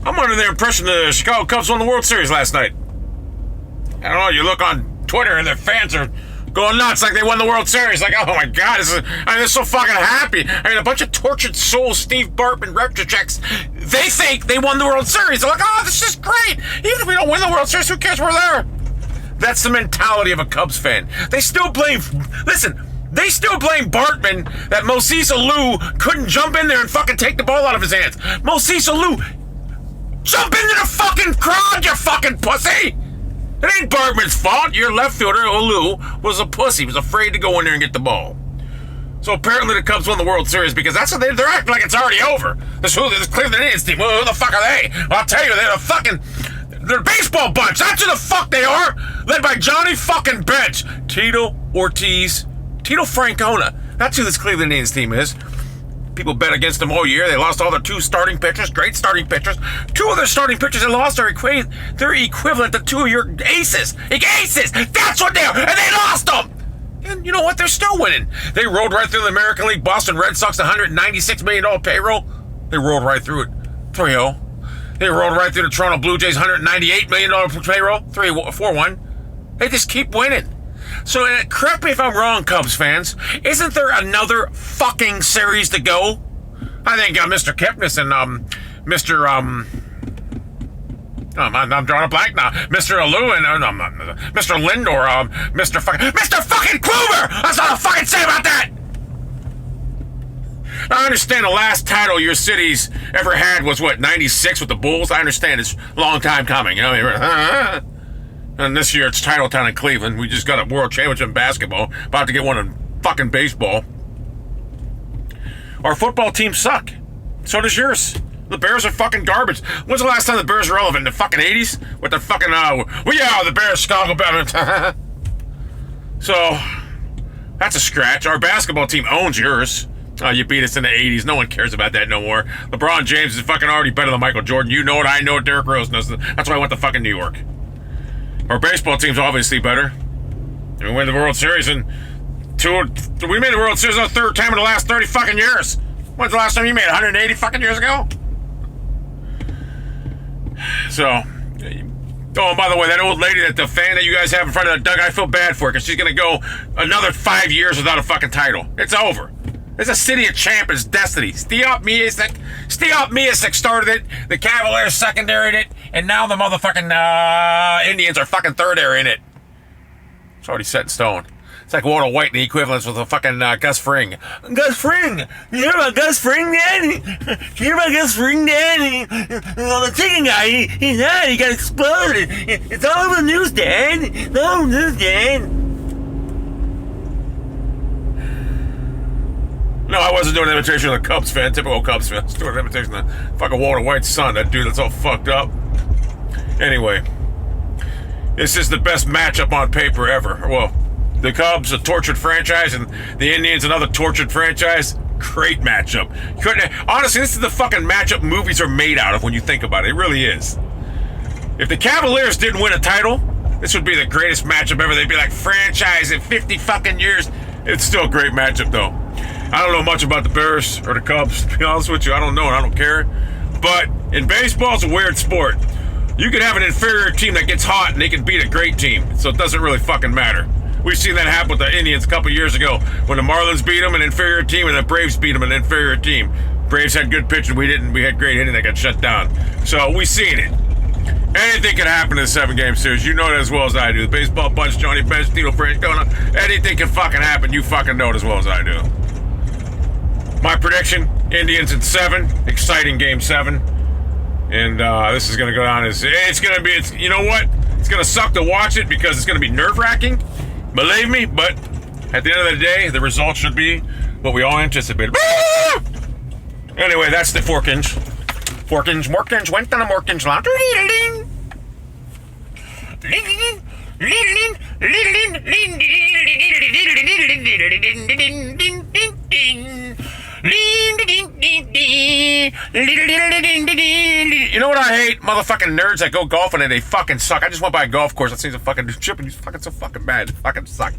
I'm under the impression the Chicago Cubs won the World Series last night. I don't know, you look on Twitter and the fans are going nuts like they won the World Series. Like, oh my God, they're so fucking happy. I mean, a bunch of tortured souls, Steve Bartman, retrochecks, they think they won the World Series. They're like, oh, this is great. Even if we don't win the World Series, who cares? We're there. That's the mentality of a Cubs fan. They still blame Bartman that Moses Alou couldn't jump in there and fucking take the ball out of his hands. Moses Alou, jump into the fucking crowd, you fucking pussy! It ain't Bartman's fault. Your left fielder, Alou, was a pussy. He was afraid to go in there and get the ball. So apparently the Cubs won the World Series because that's what they're acting like it's already over. This Cleveland Indians team, who the fuck are they? Well, I'll tell you, they're a baseball bunch. That's who the fuck they are. Led by Johnny fucking Bench, Tito Ortiz, Tito Francona. That's who this Cleveland Indians team is. People bet against them all year. They lost all their two starting pitchers, great starting pitchers. Two of their starting pitchers they lost are they're equivalent to two of your aces. Aces! That's what they are! And they lost them! And you know what? They're still winning. They rolled right through the American League. Boston Red Sox, $196 million payroll. They rolled right through it. 3-0. They rolled right through the Toronto Blue Jays, $198 million payroll. 4-1. They just keep winning. So, correct me if I'm wrong, Cubs fans. Isn't there another fucking series to go? I think Mr. Kipnis and I'm drawing a blank now. Mr. Alou and Mr. Lindor, Mr. fucking Kluber! That's all I'll fucking say about that! I understand the last title your city's ever had was, 96 with the Bulls? I understand it's a long time coming. You know, and this year it's Title Town in Cleveland. We just got a world championship in basketball. About to get one in fucking baseball. Our football teams suck. So does yours. The Bears are fucking garbage. When's the last time the Bears were relevant? In the fucking 80s? With the fucking, the Bears, Chicago Bears. So, that's a scratch. Our basketball team owns yours. You beat us in the 80s. No one cares about that no more. LeBron James is fucking already better than Michael Jordan. You know it. I know it. Derrick Rose knows it. That's why I went to fucking New York. Our baseball team's obviously better. We win the World Series we made the World Series the third time in the last 30 fucking years. When's the last time you made it? 180 fucking years ago? So, and by the way, that old lady, the fan that you guys have in front of the dugout, I feel bad for her because she's going to go another 5 years without a fucking title. It's over. It's a city of champions destiny. Stiop Miasic started it, the Cavaliers secondaried it, and now the motherfucking Indians are fucking third-area in it. It's already set in stone. It's like Walter White and the equivalents with a fucking Gus Fring. Gus Fring! You hear about Gus Fring, Daddy? You hear about Gus Fring, Daddy? Well, the chicken guy, he died, he got exploded. It's all over the news, Dad. It's all over the news, Dad. No, I wasn't doing an imitation of the Cubs fan, typical Cubs fan. I was doing an imitation of the fucking Walter White's son, that dude that's all fucked up. Anyway, this is the best matchup on paper ever. Well, the Cubs, a tortured franchise, and the Indians, another tortured franchise. Great matchup. Honestly, this is the fucking matchup movies are made out of when you think about it. It really is. If the Cavaliers didn't win a title, this would be the greatest matchup ever. They'd be like franchise in 50 fucking years. It's still a great matchup, though. I don't know much about the Bears or the Cubs, to be honest with you. I don't know and I don't care. But in baseball, it's a weird sport. You can have an inferior team that gets hot and they can beat a great team. So it doesn't really fucking matter. We've seen that happen with the Indians a couple years ago when the Marlins beat them, an inferior team, and the Braves beat them, an inferior team. Braves had good pitching. We didn't. We had great hitting. They got shut down. So we've seen it. Anything can happen in a 7-game series. You know that as well as I do. The baseball bunch, Johnny Bench, Tito Francona. Anything can fucking happen. You fucking know it as well as I do. My prediction, Indians in 7. Exciting game 7. And this is going to go down as... you know what? It's going to suck to watch it because it's going to be nerve-wracking. Believe me, but at the end of the day, the result should be what we all anticipated. Anyway, that's the Morkins went on a Morkins lounge. You know what I hate? Motherfucking nerds that go golfing and they fucking suck. I just went by a golf course. I seen some fucking chip and he's fucking so fucking bad. It fucking sucked.